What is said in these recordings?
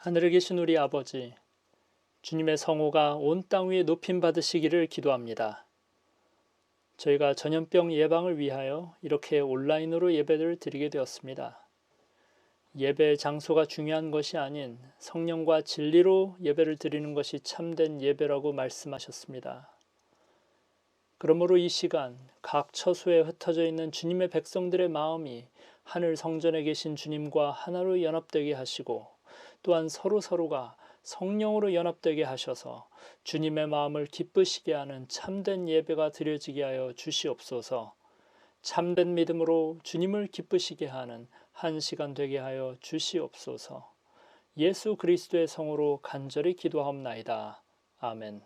하늘에 계신 우리 아버지, 주님의 성호가 온 땅 위에 높임 받으시기를 기도합니다. 저희가 전염병 예방을 위하여 이렇게 온라인으로 예배를 드리게 되었습니다. 예배 장소가 중요한 것이 아닌 성령과 진리로 예배를 드리는 것이 참된 예배라고 말씀하셨습니다. 그러므로 이 시간 각 처소에 흩어져 있는 주님의 백성들의 마음이 하늘 성전에 계신 주님과 하나로 연합되게 하시고 또한 서로가 성령으로 연합되게 하셔서 주님의 마음을 기쁘시게 하는 참된 예배가 드려지게 하여 주시옵소서. 참된 믿음으로 주님을 기쁘시게 하는 한 시간 되게 하여 주시옵소서. 예수 그리스도의 성으로 간절히 기도하옵나이다. 아멘.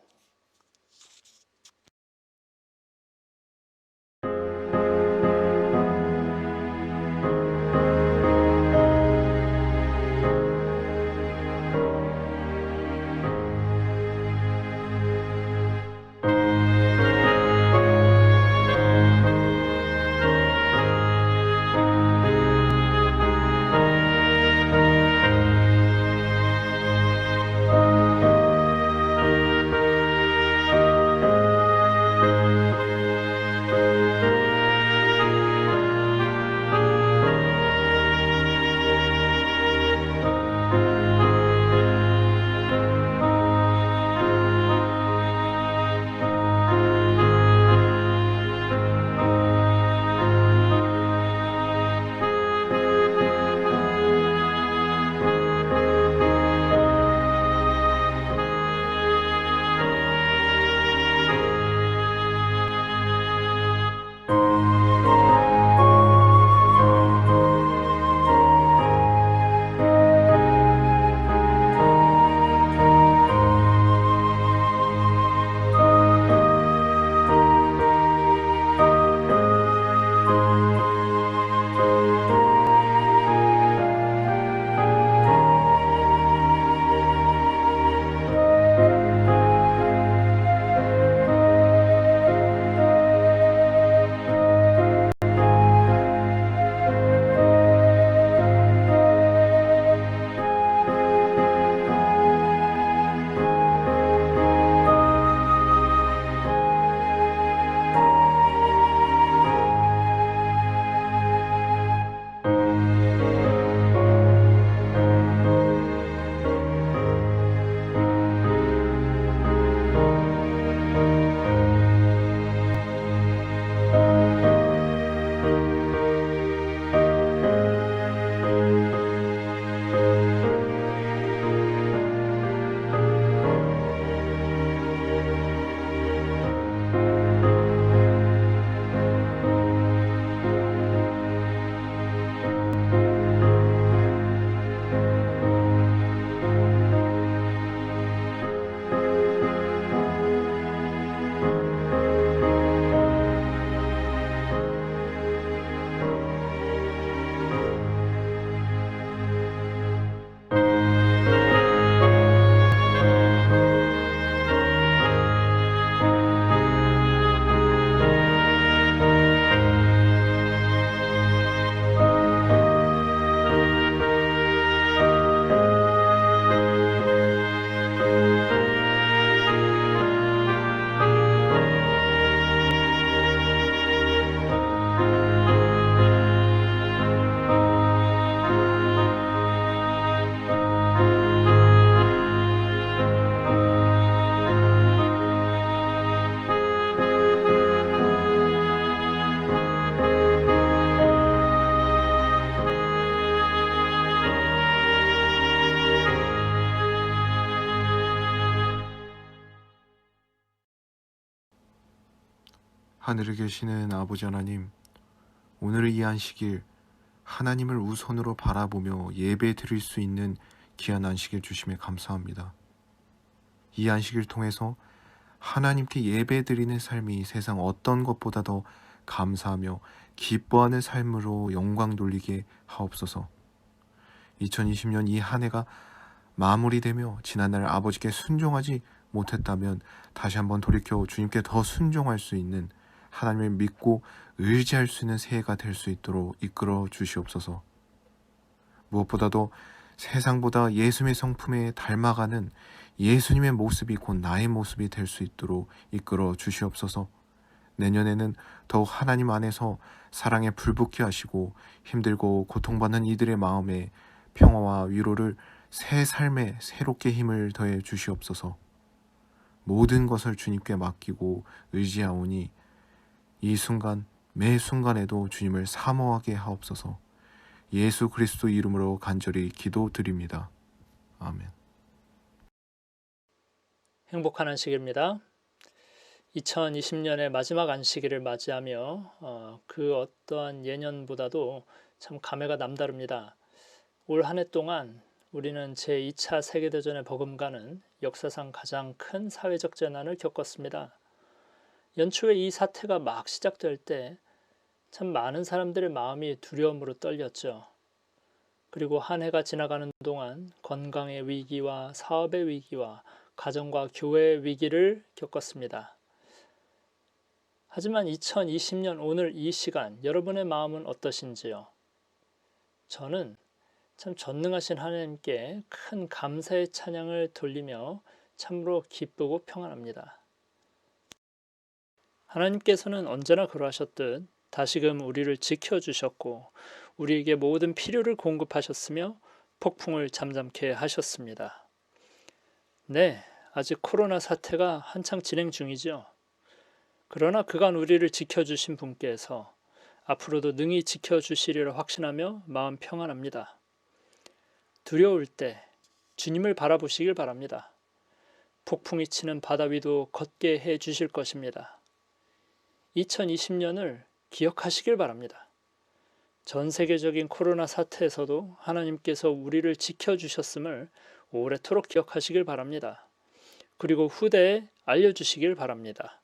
하늘에 계시는 아버지 하나님, 오늘 이 안식일 하나님을 우선으로 바라보며 예배 드릴 수 있는 귀한 안식일 주심에 감사합니다. 이 안식일 통해서 하나님께 예배 드리는 삶이 세상 어떤 것보다 더 감사하며 기뻐하는 삶으로 영광 돌리게 하옵소서. 2020년 이 한 해가 마무리되며 지난날 아버지께 순종하지 못했다면 다시 한번 돌이켜 주님께 더 순종할 수 있는, 하나님을 믿고 의지할 수 있는 새해가 될 수 있도록 이끌어 주시옵소서. 무엇보다도 세상보다 예수님의 성품에 닮아가는 예수님의 모습이 곧 나의 모습이 될 수 있도록 이끌어 주시옵소서. 내년에는 더욱 하나님 안에서 사랑에 불붙게 하시고 힘들고 고통받는 이들의 마음에 평화와 위로를 새 삶에 새롭게 힘을 더해 주시옵소서. 모든 것을 주님께 맡기고 의지하오니 이 순간 매 순간에도 주님을 사모하게 하옵소서. 예수 그리스도 이름으로 간절히 기도드립니다. 아멘. 행복한 안식일입니다. 2020년의 마지막 안식일을 맞이하며 그 어떠한 예년보다도 참 감회가 남다릅니다. 올 한 해 동안 우리는 제2차 세계대전에 버금가는 역사상 가장 큰 사회적 재난을 겪었습니다. 연초에 이 사태가 막 시작될 때 참 많은 사람들의 마음이 두려움으로 떨렸죠. 그리고 한 해가 지나가는 동안 건강의 위기와 사업의 위기와 가정과 교회의 위기를 겪었습니다. 하지만 2020년 오늘 이 시간 여러분의 마음은 어떠신지요? 저는 참 전능하신 하나님께 큰 감사의 찬양을 돌리며 참으로 기쁘고 평안합니다. 하나님께서는 언제나 그러하셨듯 다시금 우리를 지켜주셨고 우리에게 모든 필요를 공급하셨으며 폭풍을 잠잠케 하셨습니다. 네, 아직 코로나 사태가 한창 진행 중이죠. 그러나 그간 우리를 지켜주신 분께서 앞으로도 능히 지켜주시리라 확신하며 마음 평안합니다. 두려울 때 주님을 바라보시길 바랍니다. 폭풍이 치는 바다 위도 걷게 해 주실 것입니다. 2020년을 기억하시길 바랍니다. 전 세계적인 코로나 사태에서도 하나님께서 우리를 지켜주셨음을 오래도록 기억하시길 바랍니다. 그리고 후대에 알려주시길 바랍니다.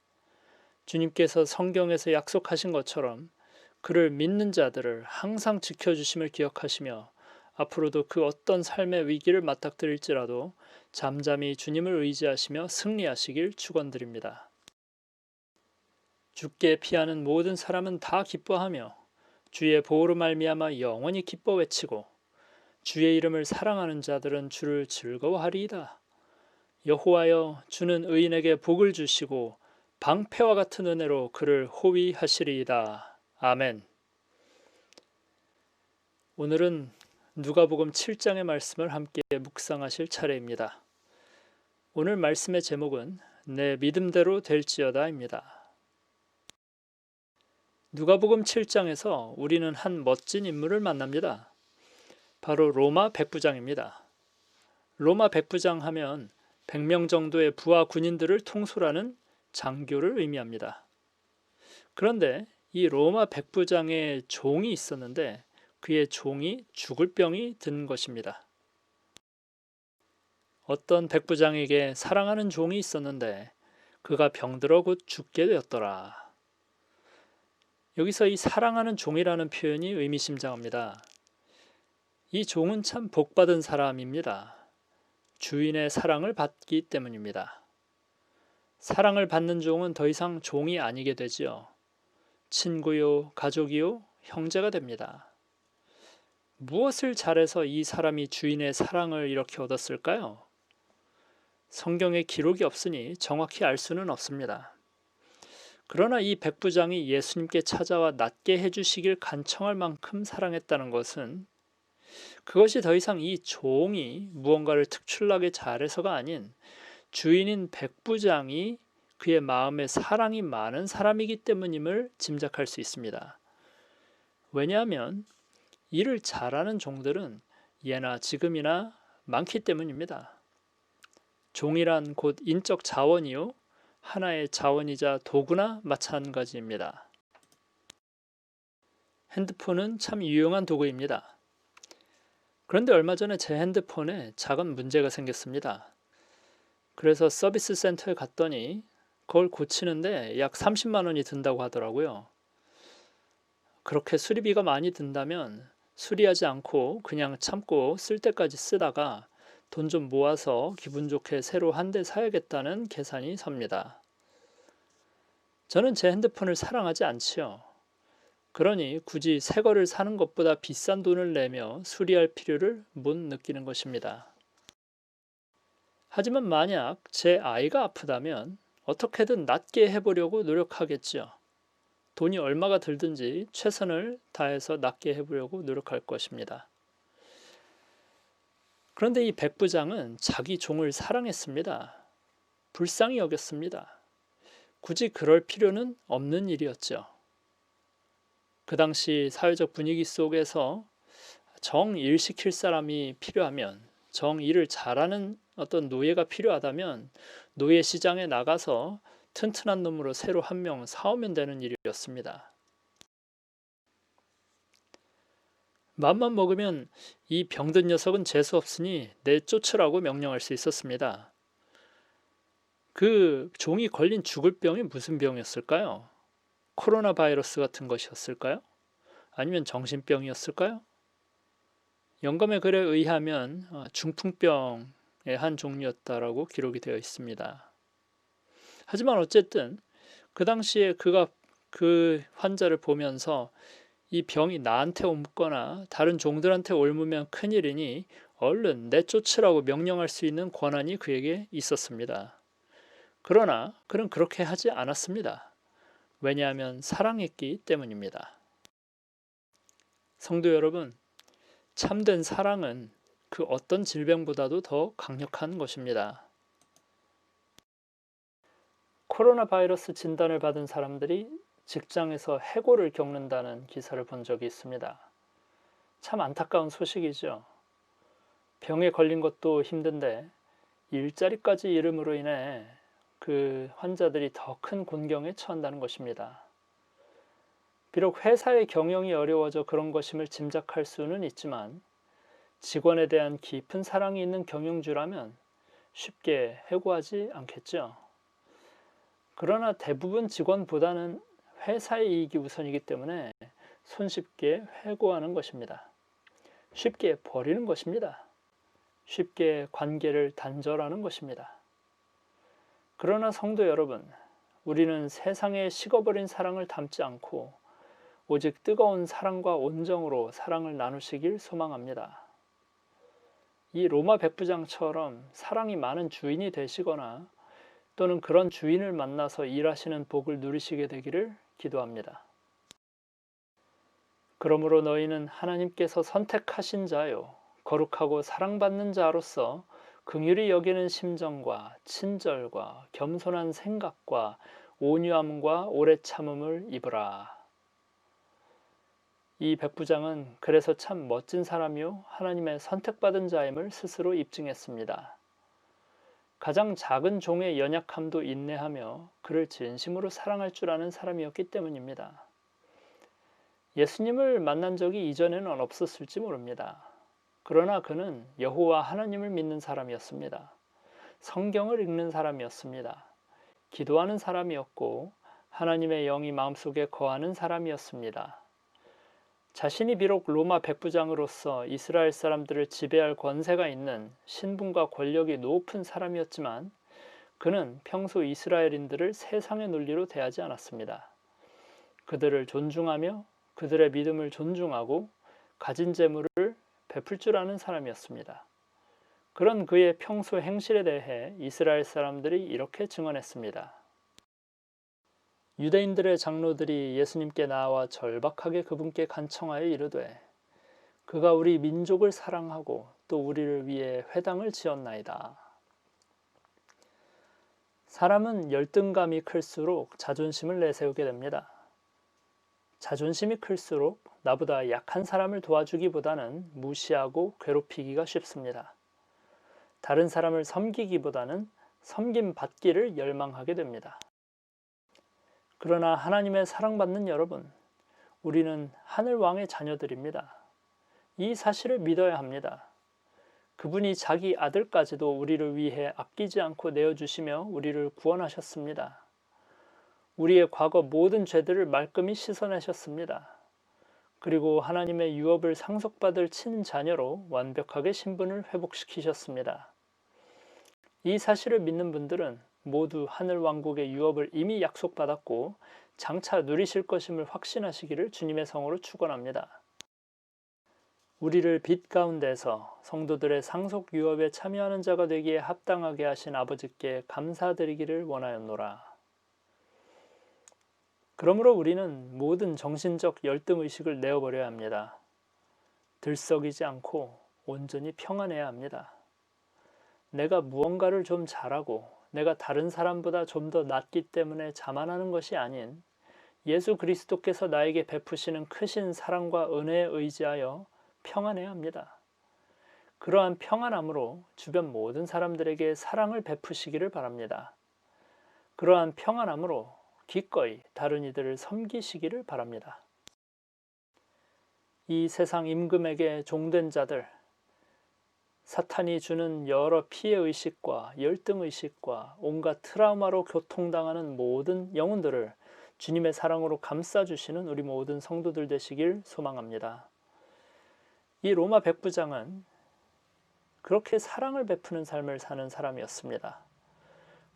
주님께서 성경에서 약속하신 것처럼 그를 믿는 자들을 항상 지켜주심을 기억하시며 앞으로도 그 어떤 삶의 위기를 맞닥뜨릴지라도 잠잠히 주님을 의지하시며 승리하시길 축원드립니다. 주께 피하는 모든 사람은 다 기뻐하며 주의 보호로 말미암아 영원히 기뻐 외치고 주의 이름을 사랑하는 자들은 주를 즐거워하리이다. 여호와여, 주는 의인에게 복을 주시고 방패와 같은 은혜로 그를 호위하시리이다. 아멘. 오늘은 누가복음 7장의 말씀을 함께 묵상하실 차례입니다. 오늘 말씀의 제목은 내 믿음대로 될지어다입니다. 누가복음 7장에서 우리는 한 멋진 인물을 만납니다. 바로 로마 백부장입니다. 로마 백부장 하면 100명 정도의 부하 군인들을 통솔하는 장교를 의미합니다. 그런데 이 로마 백부장의 종이 있었는데 그의 종이 죽을 병이 든 것입니다. 어떤 백부장에게 사랑하는 종이 있었는데 그가 병들어 곧 죽게 되었더라. 여기서 이 사랑하는 종이라는 표현이 의미심장합니다. 이 종은 참 복받은 사람입니다. 주인의 사랑을 받기 때문입니다. 사랑을 받는 종은 더 이상 종이 아니게 되지요. 친구요, 가족이요, 형제가 됩니다. 무엇을 잘해서 이 사람이 주인의 사랑을 이렇게 얻었을까요? 성경에 기록이 없으니 정확히 알 수는 없습니다. 그러나 이 백부장이 예수님께 찾아와 낫게 해주시길 간청할 만큼 사랑했다는 것은 그것이 더 이상 이 종이 무언가를 특출나게 잘해서가 아닌 주인인 백부장이 그의 마음에 사랑이 많은 사람이기 때문임을 짐작할 수 있습니다. 왜냐하면 일을 잘하는 종들은 예나 지금이나 많기 때문입니다. 종이란 곧 인적 자원이요 하나의 자원이자 도구나 마찬가지입니다. 핸드폰은 참 유용한 도구입니다. 그런데 얼마 전에 제 핸드폰에 작은 문제가 생겼습니다. 그래서 서비스 센터에 갔더니 그걸 고치는데 약 30만 원이 든다고 하더라고요. 그렇게 수리비가 많이 든다면 수리하지 않고 그냥 참고 쓸 때까지 쓰다가 돈 좀 모아서 기분 좋게 새로 한 대 사야겠다는 계산이 섭니다. 저는 제 핸드폰을 사랑하지 않지요. 그러니 굳이 새 거를 사는 것보다 비싼 돈을 내며 수리할 필요를 못 느끼는 것입니다. 하지만 만약 제 아이가 아프다면 어떻게든 낫게 해보려고 노력하겠죠. 돈이 얼마가 들든지 최선을 다해서 낫게 해보려고 노력할 것입니다. 그런데 이 백부장은 자기 종을 사랑했습니다. 불쌍히 여겼습니다. 굳이 그럴 필요는 없는 일이었죠. 그 당시 사회적 분위기 속에서 정 일 시킬 사람이 필요하면, 정 일을 잘하는 어떤 노예가 필요하다면 노예 시장에 나가서 튼튼한 놈으로 새로 한 명 사오면 되는 일이었습니다. 맘만 먹으면 이 병든 녀석은 재수 없으니 내쫓으라고 명령할 수 있었습니다. 그 종이 걸린 죽을 병이 무슨 병이었을까요? 코로나 바이러스 같은 것이었을까요? 아니면 정신병이었을까요? 영감의 글에 의하면 중풍병의 한 종류였다라고 기록이 되어 있습니다. 하지만 어쨌든 그 당시에 그가 그 환자를 보면서 이 병이 나한테 옮거나 다른 종들한테 옮으면 큰일이니 얼른 내쫓으라고 명령할 수 있는 권한이 그에게 있었습니다. 그러나 그는 그렇게 하지 않았습니다. 왜냐하면 사랑했기 때문입니다. 성도 여러분, 참된 사랑은 그 어떤 질병보다도 더 강력한 것입니다. 코로나 바이러스 진단을 받은 사람들이 직장에서 해고를 겪는다는 기사를 본 적이 있습니다. 참 안타까운 소식이죠. 병에 걸린 것도 힘든데 일자리까지 잃음으로 인해 그 환자들이 더 큰 곤경에 처한다는 것입니다. 비록 회사의 경영이 어려워져 그런 것임을 짐작할 수는 있지만 직원에 대한 깊은 사랑이 있는 경영주라면 쉽게 해고하지 않겠죠. 그러나 대부분 직원보다는 회사의 이익이 우선이기 때문에 손쉽게 해고하는 것입니다. 쉽게 버리는 것입니다. 쉽게 관계를 단절하는 것입니다. 그러나 성도 여러분, 우리는 세상에 식어버린 사랑을 담지 않고 오직 뜨거운 사랑과 온정으로 사랑을 나누시길 소망합니다. 이 로마 백부장처럼 사랑이 많은 주인이 되시거나 또는 그런 주인을 만나서 일하시는 복을 누리시게 되기를 기도합니다. 그러므로 너희는 하나님께서 선택하신 자요 거룩하고 사랑받는 자로서 긍휼히 여기는 심정과 친절과 겸손한 생각과 온유함과 오래 참음을 입으라. 이 백부장은 그래서 참 멋진 사람이요 하나님의 선택받은 자임을 스스로 입증했습니다. 가장 작은 종의 연약함도 인내하며 그를 진심으로 사랑할 줄 아는 사람이었기 때문입니다. 예수님을 만난 적이 이전에는 없었을지 모릅니다. 그러나 그는 여호와 하나님을 믿는 사람이었습니다. 성경을 읽는 사람이었습니다. 기도하는 사람이었고 하나님의 영이 마음속에 거하는 사람이었습니다. 자신이 비록 로마 백부장으로서 이스라엘 사람들을 지배할 권세가 있는 신분과 권력이 높은 사람이었지만 그는 평소 이스라엘인들을 세상의 논리로 대하지 않았습니다. 그들을 존중하며 그들의 믿음을 존중하고 가진 재물을 베풀 줄 아는 사람이었습니다. 그런 그의 평소 행실에 대해 이스라엘 사람들이 이렇게 증언했습니다. 유대인들의 장로들이 예수님께 나와 절박하게 그분께 간청하여 이르되 그가 우리 민족을 사랑하고 또 우리를 위해 회당을 지었나이다. 사람은 열등감이 클수록 자존심을 내세우게 됩니다. 자존심이 클수록 나보다 약한 사람을 도와주기보다는 무시하고 괴롭히기가 쉽습니다. 다른 사람을 섬기기보다는 섬김받기를 열망하게 됩니다. 그러나 하나님의 사랑받는 여러분, 우리는 하늘왕의 자녀들입니다. 이 사실을 믿어야 합니다. 그분이 자기 아들까지도 우리를 위해 아끼지 않고 내어주시며 우리를 구원하셨습니다. 우리의 과거 모든 죄들을 말끔히 씻어내셨습니다. 그리고 하나님의 유업을 상속받을 친자녀로 완벽하게 신분을 회복시키셨습니다. 이 사실을 믿는 분들은 모두 하늘 왕국의 유업을 이미 약속받았고 장차 누리실 것임을 확신하시기를 주님의 성으로 축원합니다. 우리를 빛 가운데서 성도들의 상속 유업에 참여하는 자가 되기에 합당하게 하신 아버지께 감사드리기를 원하였노라. 그러므로 우리는 모든 정신적 열등의식을 내어버려야 합니다. 들썩이지 않고 온전히 평안해야 합니다. 내가 무언가를 좀 잘하고 내가 다른 사람보다 좀 더 낫기 때문에 자만하는 것이 아닌 예수 그리스도께서 나에게 베푸시는 크신 사랑과 은혜에 의지하여 평안해야 합니다. 그러한 평안함으로 주변 모든 사람들에게 사랑을 베푸시기를 바랍니다. 그러한 평안함으로 기꺼이 다른 이들을 섬기시기를 바랍니다. 이 세상 임금에게 종된 자들, 사탄이 주는 여러 피해의식과 열등의식과 온갖 트라우마로 교통당하는 모든 영혼들을 주님의 사랑으로 감싸주시는 우리 모든 성도들 되시길 소망합니다. 이 로마 백부장은 그렇게 사랑을 베푸는 삶을 사는 사람이었습니다.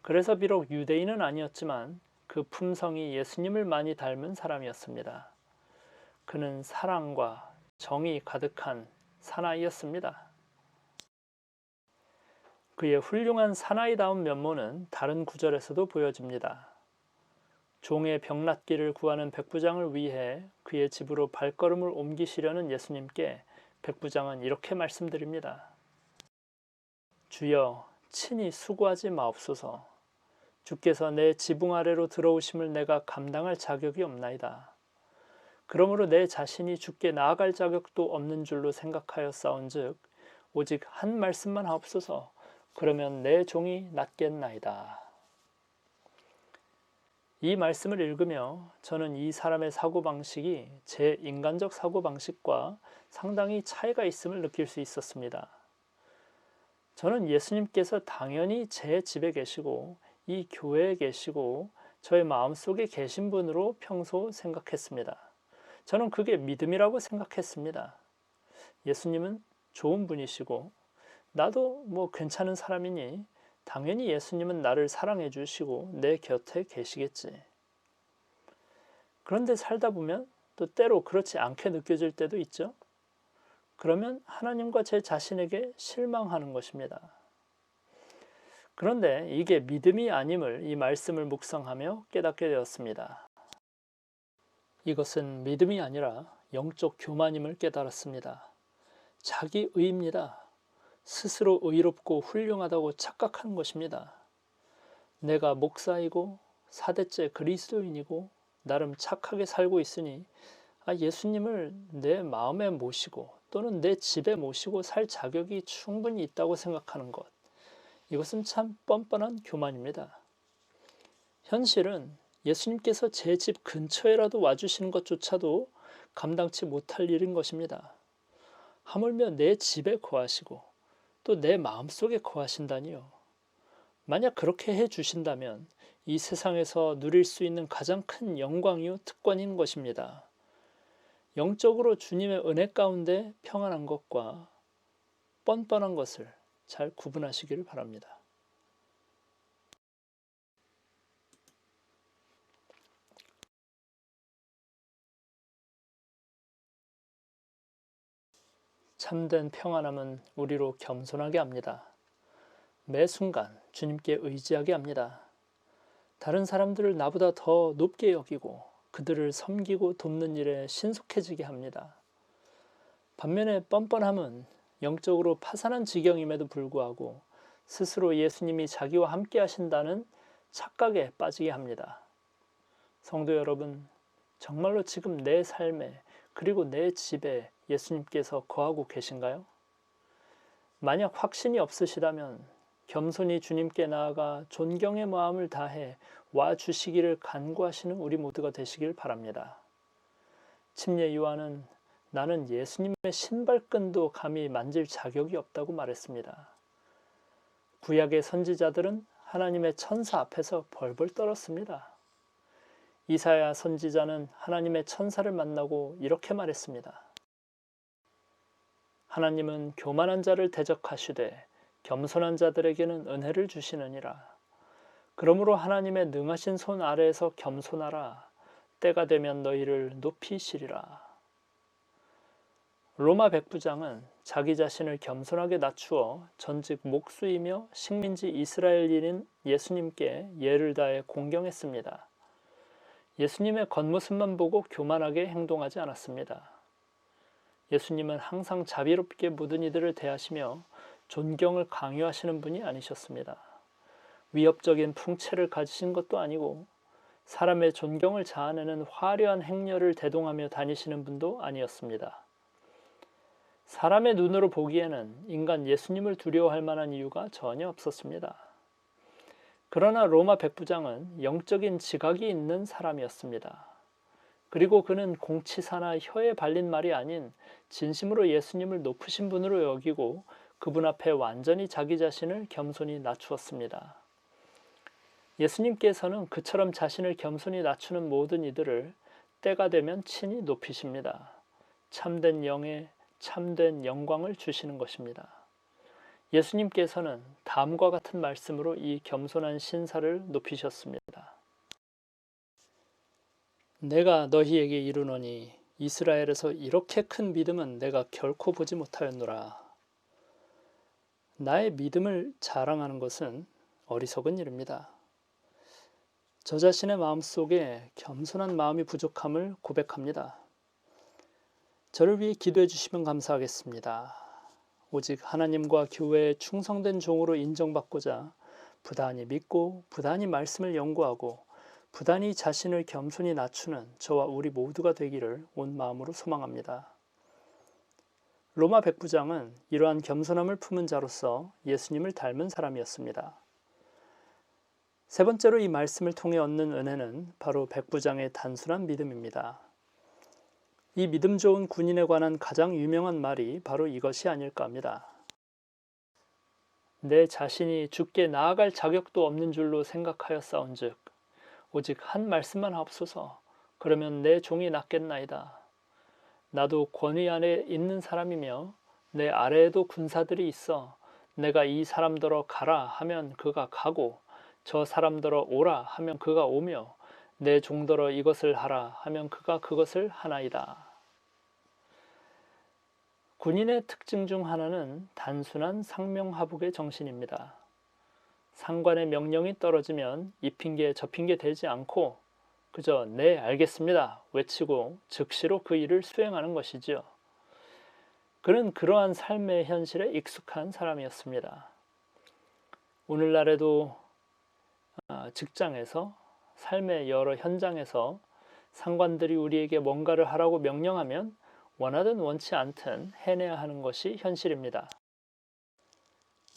그래서 비록 유대인은 아니었지만 그 품성이 예수님을 많이 닮은 사람이었습니다. 그는 사랑과 정이 가득한 사나이였습니다. 그의 훌륭한 사나이다운 면모는 다른 구절에서도 보여집니다. 종의 병낫기를 구하는 백부장을 위해 그의 집으로 발걸음을 옮기시려는 예수님께 백부장은 이렇게 말씀드립니다. 주여, 친히 수고하지 마옵소서. 주께서 내 지붕 아래로 들어오심을 내가 감당할 자격이 없나이다. 그러므로 내 자신이 주께 나아갈 자격도 없는 줄로 생각하여 싸운즉 오직 한 말씀만 하옵소서. 그러면 내 종이 낫겠나이다. 이 말씀을 읽으며 저는 이 사람의 사고방식이 제 인간적 사고방식과 상당히 차이가 있음을 느낄 수 있었습니다. 저는 예수님께서 당연히 제 집에 계시고 이 교회에 계시고 저의 마음속에 계신 분으로 평소 생각했습니다. 저는 그게 믿음이라고 생각했습니다. 예수님은 좋은 분이시고 나도 뭐 괜찮은 사람이니 당연히 예수님은 나를 사랑해 주시고 내 곁에 계시겠지. 그런데 살다 보면 또 때로 그렇지 않게 느껴질 때도 있죠. 그러면 하나님과 제 자신에게 실망하는 것입니다. 그런데 이게 믿음이 아님을 이 말씀을 묵상하며 깨닫게 되었습니다. 이것은 믿음이 아니라 영적 교만임을 깨달았습니다. 자기의입니다. 스스로 의롭고 훌륭하다고 착각하는 것입니다. 내가 목사이고 4대째 그리스도인이고 나름 착하게 살고 있으니 예수님을 내 마음에 모시고 또는 내 집에 모시고 살 자격이 충분히 있다고 생각하는 것. 이것은 참 뻔뻔한 교만입니다. 현실은 예수님께서 제 집 근처에라도 와주시는 것조차도 감당치 못할 일인 것입니다. 하물며 내 집에 거하시고 또 내 마음속에 거하신다니요. 만약 그렇게 해주신다면 이 세상에서 누릴 수 있는 가장 큰 영광이요 특권인 것입니다. 영적으로 주님의 은혜 가운데 평안한 것과 뻔뻔한 것을 잘 구분하시기를 바랍니다. 참된 평안함은 우리로 겸손하게 합니다. 매 순간 주님께 의지하게 합니다. 다른 사람들을 나보다 더 높게 여기고 그들을 섬기고 돕는 일에 신속해지게 합니다. 반면에 뻔뻔함은 영적으로 파산한 지경임에도 불구하고 스스로 예수님이 자기와 함께 하신다는 착각에 빠지게 합니다. 성도 여러분, 정말로 지금 내 삶에 그리고 내 집에 예수님께서 거하고 계신가요? 만약 확신이 없으시다면 겸손히 주님께 나아가 존경의 마음을 다해 와 주시기를 간구하시는 우리 모두가 되시길 바랍니다. 침례 요한은 나는 예수님의 신발끈도 감히 만질 자격이 없다고 말했습니다. 구약의 선지자들은 하나님의 천사 앞에서 벌벌 떨었습니다. 이사야 선지자는 하나님의 천사를 만나고 이렇게 말했습니다. 하나님은 교만한 자를 대적하시되 겸손한 자들에게는 은혜를 주시느니라. 그러므로 하나님의 능하신 손 아래에서 겸손하라. 때가 되면 너희를 높이시리라. 로마 백부장은 자기 자신을 겸손하게 낮추어 전직 목수이며 식민지 이스라엘인인 예수님께 예를 다해 공경했습니다. 예수님의 겉모습만 보고 교만하게 행동하지 않았습니다. 예수님은 항상 자비롭게 모든 이들을 대하시며 존경을 강요하시는 분이 아니셨습니다. 위협적인 풍채를 가지신 것도 아니고 사람의 존경을 자아내는 화려한 행렬을 대동하며 다니시는 분도 아니었습니다. 사람의 눈으로 보기에는 인간 예수님을 두려워할 만한 이유가 전혀 없었습니다. 그러나 로마 백부장은 영적인 지각이 있는 사람이었습니다. 그리고 그는 공치사나 혀에 발린 말이 아닌 진심으로 예수님을 높으신 분으로 여기고 그분 앞에 완전히 자기 자신을 겸손히 낮추었습니다. 예수님께서는 그처럼 자신을 겸손히 낮추는 모든 이들을 때가 되면 친히 높이십니다. 참된 영에 참된 영광을 주시는 것입니다. 예수님께서는 다음과 같은 말씀으로 이 겸손한 신사를 높이셨습니다. 내가 너희에게 이르노니 이스라엘에서 이렇게 큰 믿음은 내가 결코 보지 못하였노라. 나의 믿음을 자랑하는 것은 어리석은 일입니다. 저 자신의 마음속에 겸손한 마음이 부족함을 고백합니다. 저를 위해 기도해 주시면 감사하겠습니다. 오직 하나님과 교회에 충성된 종으로 인정받고자 부단히 믿고 부단히 말씀을 연구하고 부단히 자신을 겸손히 낮추는 저와 우리 모두가 되기를 온 마음으로 소망합니다. 로마 백부장은 이러한 겸손함을 품은 자로서 예수님을 닮은 사람이었습니다. 세 번째로 이 말씀을 통해 얻는 은혜는 바로 백부장의 단순한 믿음입니다. 이 믿음 좋은 군인에 관한 가장 유명한 말이 바로 이것이 아닐까 합니다. 내 자신이 주께 나아갈 자격도 없는 줄로 생각하였사온즉 오직 한 말씀만 하옵소서. 그러면 내 종이 낫겠나이다. 나도 권위 안에 있는 사람이며 내 아래에도 군사들이 있어 내가 이 사람더러 가라 하면 그가 가고 저 사람더러 오라 하면 그가 오며 내 종더러 이것을 하라 하면 그가 그것을 하나이다. 군인의 특징 중 하나는 단순한 상명하복의 정신입니다. 상관의 명령이 떨어지면 이 핑계 저 핑계 대지 않고 그저 네 알겠습니다 외치고 즉시로 그 일을 수행하는 것이지요. 그는 그러한 삶의 현실에 익숙한 사람이었습니다. 오늘날에도 직장에서 삶의 여러 현장에서 상관들이 우리에게 뭔가를 하라고 명령하면 원하든 원치 않든 해내야 하는 것이 현실입니다.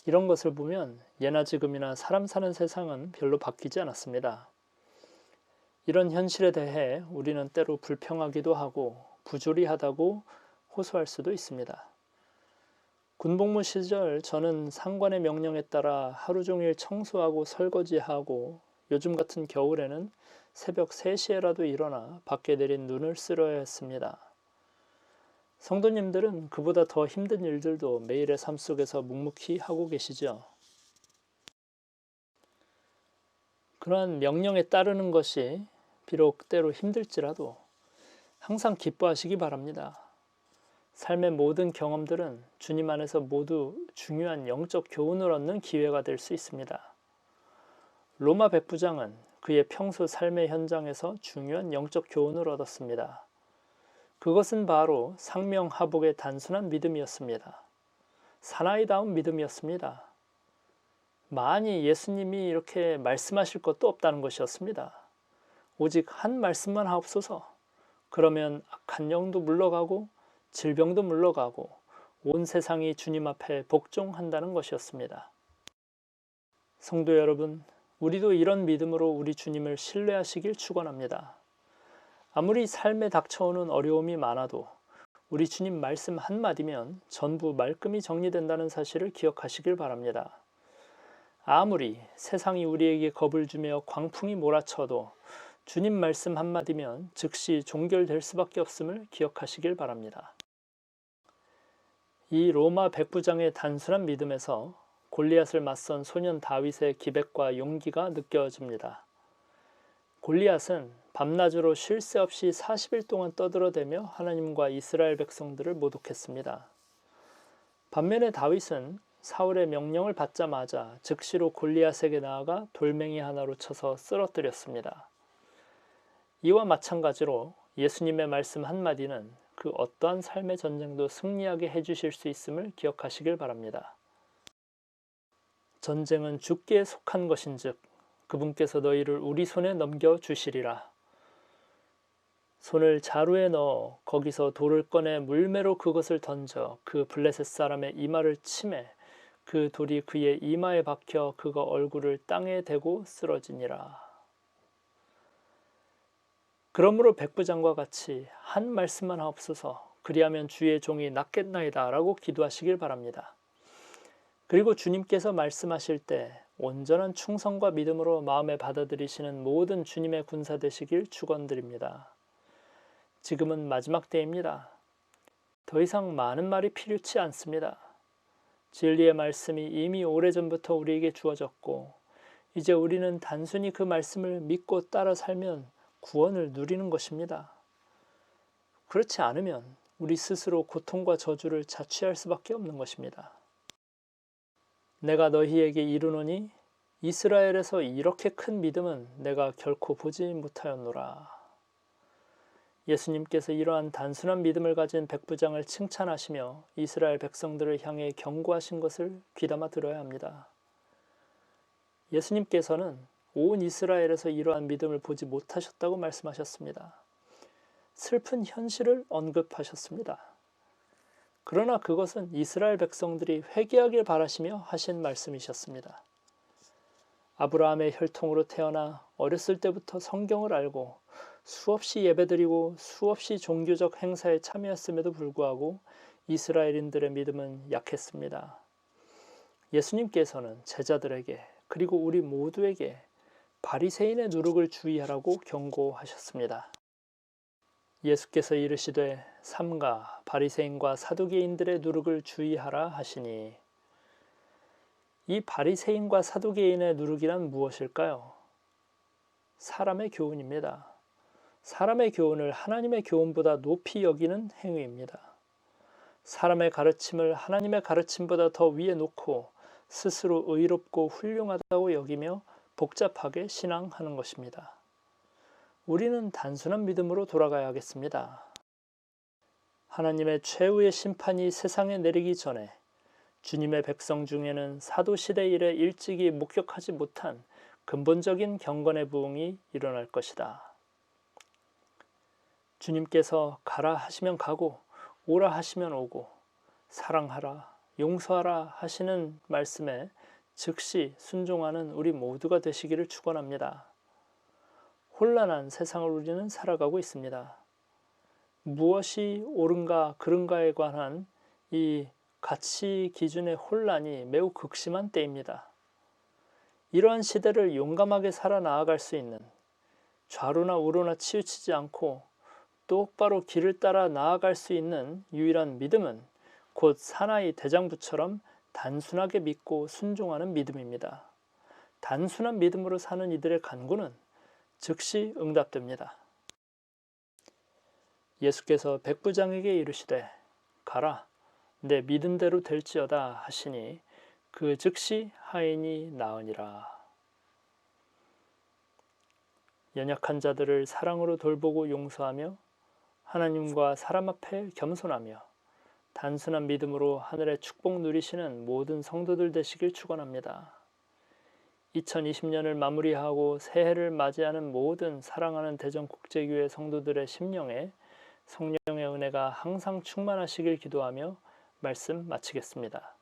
이런 것을 보면 예나 지금이나 사람 사는 세상은 별로 바뀌지 않았습니다. 이런 현실에 대해 우리는 때로 불평하기도 하고 부조리하다고 호소할 수도 있습니다. 군복무 시절 저는 상관의 명령에 따라 하루 종일 청소하고 설거지하고 요즘 같은 겨울에는 새벽 3시에라도 일어나 밖에 내린 눈을 쓸어야 했습니다. 성도님들은 그보다 더 힘든 일들도 매일의 삶 속에서 묵묵히 하고 계시죠. 그러한 명령에 따르는 것이 비록 때로 힘들지라도 항상 기뻐하시기 바랍니다. 삶의 모든 경험들은 주님 안에서 모두 중요한 영적 교훈을 얻는 기회가 될 수 있습니다. 로마 백부장은 그의 평소 삶의 현장에서 중요한 영적 교훈을 얻었습니다. 그것은 바로 상명하복의 단순한 믿음이었습니다. 사나이다운 믿음이었습니다. 많이 예수님이 이렇게 말씀하실 것도 없다는 것이었습니다. 오직 한 말씀만 하옵소서. 그러면 악한 영도 물러가고 질병도 물러가고 온 세상이 주님 앞에 복종한다는 것이었습니다. 성도 여러분, 우리도 이런 믿음으로 우리 주님을 신뢰하시길 축원합니다. 아무리 삶에 닥쳐오는 어려움이 많아도 우리 주님 말씀 한마디면 전부 말끔히 정리된다는 사실을 기억하시길 바랍니다. 아무리 세상이 우리에게 겁을 주며 광풍이 몰아쳐도 주님 말씀 한마디면 즉시 종결될 수밖에 없음을 기억하시길 바랍니다. 이 로마 백부장의 단순한 믿음에서 골리앗을 맞선 소년 다윗의 기백과 용기가 느껴집니다. 골리앗은 밤낮으로 쉴 새 없이 40일 동안 떠들어대며 하나님과 이스라엘 백성들을 모독했습니다. 반면에 다윗은 사울의 명령을 받자마자 즉시로 골리앗에게 나아가 돌멩이 하나로 쳐서 쓰러뜨렸습니다. 이와 마찬가지로 예수님의 말씀 한마디는 그 어떠한 삶의 전쟁도 승리하게 해주실 수 있음을 기억하시길 바랍니다. 전쟁은 주께 속한 것인즉 그분께서 너희를 우리 손에 넘겨주시리라. 손을 자루에 넣어 거기서 돌을 꺼내 물매로 그것을 던져 그 블레셋 사람의 이마를 치매 그 돌이 그의 이마에 박혀 그가 얼굴을 땅에 대고 쓰러지니라. 그러므로 백부장과 같이 한 말씀만 하옵소서 그리하면 주의 종이 낫겠나이다 라고 기도하시길 바랍니다. 그리고 주님께서 말씀하실 때 온전한 충성과 믿음으로 마음에 받아들이시는 모든 주님의 군사 되시길 축원드립니다. 지금은 마지막 때입니다. 더 이상 많은 말이 필요치 않습니다. 진리의 말씀이 이미 오래전부터 우리에게 주어졌고 이제 우리는 단순히 그 말씀을 믿고 따라 살면 구원을 누리는 것입니다. 그렇지 않으면 우리 스스로 고통과 저주를 자취할 수밖에 없는 것입니다. 내가 너희에게 이르노니 이스라엘에서 이렇게 큰 믿음은 내가 결코 보지 못하였노라. 예수님께서 이러한 단순한 믿음을 가진 백부장을 칭찬하시며 이스라엘 백성들을 향해 경고하신 것을 귀담아 들어야 합니다. 예수님께서는 온 이스라엘에서 이러한 믿음을 보지 못하셨다고 말씀하셨습니다. 슬픈 현실을 언급하셨습니다. 그러나 그것은 이스라엘 백성들이 회개하길 바라시며 하신 말씀이셨습니다. 아브라함의 혈통으로 태어나 어렸을 때부터 성경을 알고 수없이 예배드리고 수없이 종교적 행사에 참여했음에도 불구하고 이스라엘인들의 믿음은 약했습니다. 예수님께서는 제자들에게 그리고 우리 모두에게 바리새인의 누룩을 주의하라고 경고하셨습니다. 예수께서 이르시되 삼가 바리새인과 사두개인들의 누룩을 주의하라 하시니 이 바리새인과 사두개인의 누룩이란 무엇일까요? 사람의 교훈입니다. 사람의 교훈을 하나님의 교훈보다 높이 여기는 행위입니다. 사람의 가르침을 하나님의 가르침보다 더 위에 놓고 스스로 의롭고 훌륭하다고 여기며 복잡하게 신앙하는 것입니다. 우리는 단순한 믿음으로 돌아가야 하겠습니다. 하나님의 최후의 심판이 세상에 내리기 전에 주님의 백성 중에는 사도시대 이래 일찍이 목격하지 못한 근본적인 경건의 부흥이 일어날 것이다. 주님께서 가라 하시면 가고 오라 하시면 오고 사랑하라 용서하라 하시는 말씀에 즉시 순종하는 우리 모두가 되시기를 축원합니다. 혼란한 세상을 우리는 살아가고 있습니다. 무엇이 옳은가 그른가에 관한 이 가치 기준의 혼란이 매우 극심한 때입니다. 이러한 시대를 용감하게 살아나아갈 수 있는 좌로나 우로나 치우치지 않고 똑바로 길을 따라 나아갈 수 있는 유일한 믿음은 곧 사나이 대장부처럼 단순하게 믿고 순종하는 믿음입니다. 단순한 믿음으로 사는 이들의 간구는 즉시 응답됩니다. 예수께서 백부장에게 이르시되 가라 내 믿은 대로 될지어다 하시니 그 즉시 하인이 나으니라. 연약한 자들을 사랑으로 돌보고 용서하며 하나님과 사람 앞에 겸손하며 단순한 믿음으로 하늘의 축복 누리시는 모든 성도들 되시길 축원합니다. 2020년을 마무리하고 새해를 맞이하는 모든 사랑하는 대전국제교회 성도들의 심령에 성령의 은혜가 항상 충만하시길 기도하며 말씀 마치겠습니다.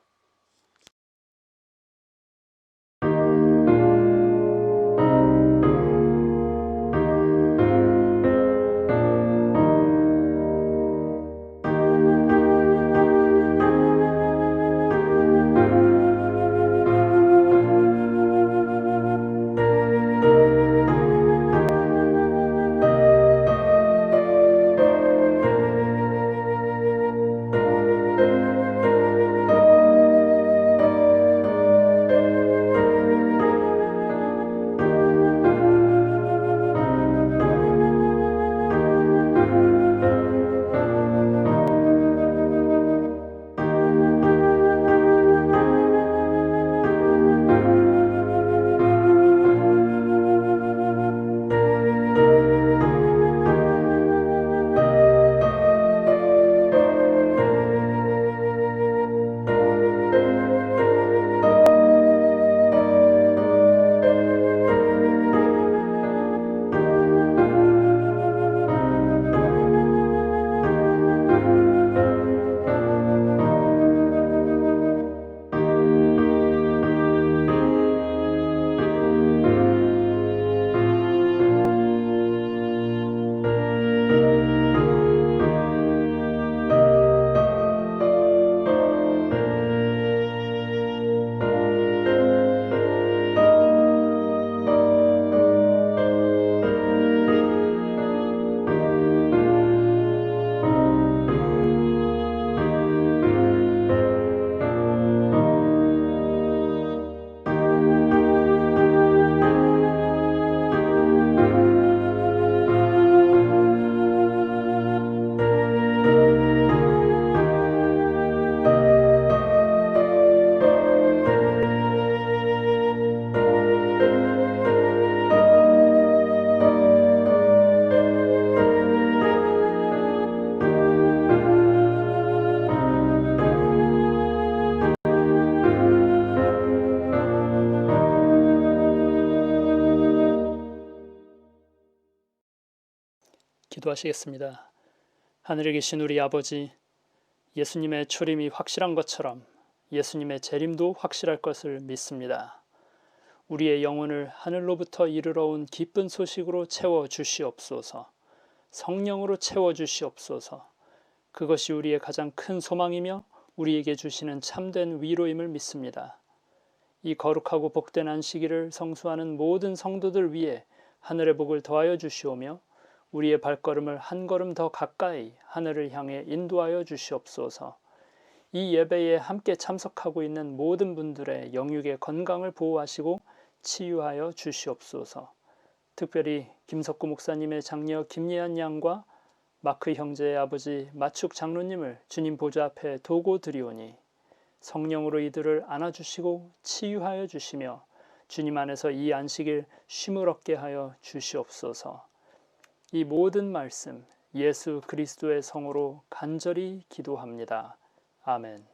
기도하시겠습니다. 하늘에 계신 우리 아버지, 예수님의 초림이 확실한 것처럼 예수님의 재림도 확실할 것을 믿습니다. 우리의 영혼을 하늘로부터 이르러 온 기쁜 소식으로 채워 주시옵소서. 성령으로 채워 주시옵소서. 그것이 우리의 가장 큰 소망이며 우리에게 주시는 참된 위로임을 믿습니다. 이 거룩하고 복된 안식일을 성수하는 모든 성도들 위해 하늘의 복을 더하여 주시오며 우리의 발걸음을 한 걸음 더 가까이 하늘을 향해 인도하여 주시옵소서. 이 예배에 함께 참석하고 있는 모든 분들의 영육의 건강을 보호하시고 치유하여 주시옵소서. 특별히 김석구 목사님의 장녀 김예한 양과 마크 형제의 아버지 마축 장로님을 주님 보좌 앞에 도고 드리오니 성령으로 이들을 안아주시고 치유하여 주시며 주님 안에서 이 안식일 쉼을 얻게 하여 주시옵소서. 이 모든 말씀 예수 그리스도의 성으로 간절히 기도합니다. 아멘.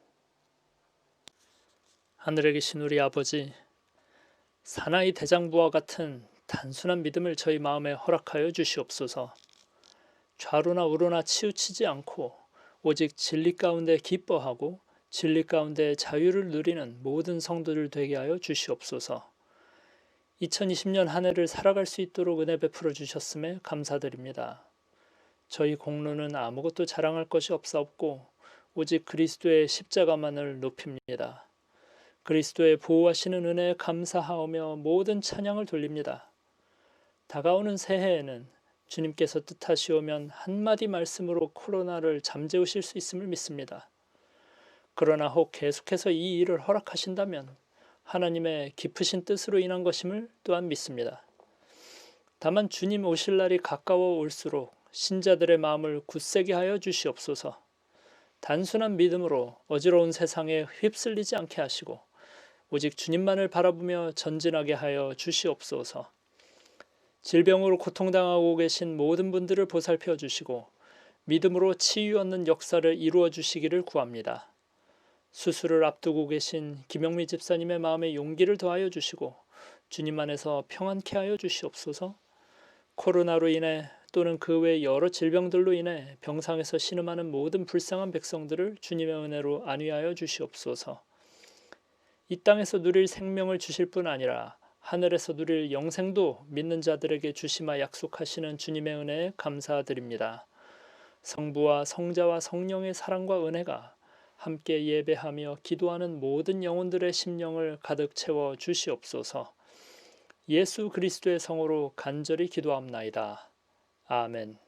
하늘에 계신 우리 아버지, 사나이 대장부와 같은 단순한 믿음을 저희 마음에 허락하여 주시옵소서. 좌로나 우로나 치우치지 않고 오직 진리 가운데 기뻐하고 진리 가운데 자유를 누리는 모든 성도들 되게 하여 주시옵소서. 2020년 한 해를 살아갈 수 있도록 은혜 베풀어 주셨음에 감사드립니다. 저희 공로는 아무것도 자랑할 것이 없사옵고 오직 그리스도의 십자가만을 높입니다. 그리스도의 보호하시는 은혜에 감사하오며 모든 찬양을 돌립니다. 다가오는 새해에는 주님께서 뜻하시오면 한마디 말씀으로 코로나를 잠재우실 수 있음을 믿습니다. 그러나 혹 계속해서 이 일을 허락하신다면 하나님의 깊으신 뜻으로 인한 것임을 또한 믿습니다. 다만 주님 오실 날이 가까워 올수록 신자들의 마음을 굳세게 하여 주시옵소서. 단순한 믿음으로 어지러운 세상에 휩쓸리지 않게 하시고 오직 주님만을 바라보며 전진하게 하여 주시옵소서. 질병으로 고통당하고 계신 모든 분들을 보살펴 주시고 믿음으로 치유 얻는 역사를 이루어 주시기를 구합니다. 수술을 앞두고 계신 김영미 집사님의 마음에 용기를 더하여 주시고 주님 안에서 평안케 하여 주시옵소서. 코로나로 인해 또는 그 외 여러 질병들로 인해 병상에서 신음하는 모든 불쌍한 백성들을 주님의 은혜로 안위하여 주시옵소서. 이 땅에서 누릴 생명을 주실 뿐 아니라 하늘에서 누릴 영생도 믿는 자들에게 주시마 약속하시는 주님의 은혜에 감사드립니다. 성부와 성자와 성령의 사랑과 은혜가 함께 예배하며 기도하는 모든 영혼들의 심령을 가득 채워 주시옵소서. 예수 그리스도의 성으로 간절히 기도합나이다. 아멘.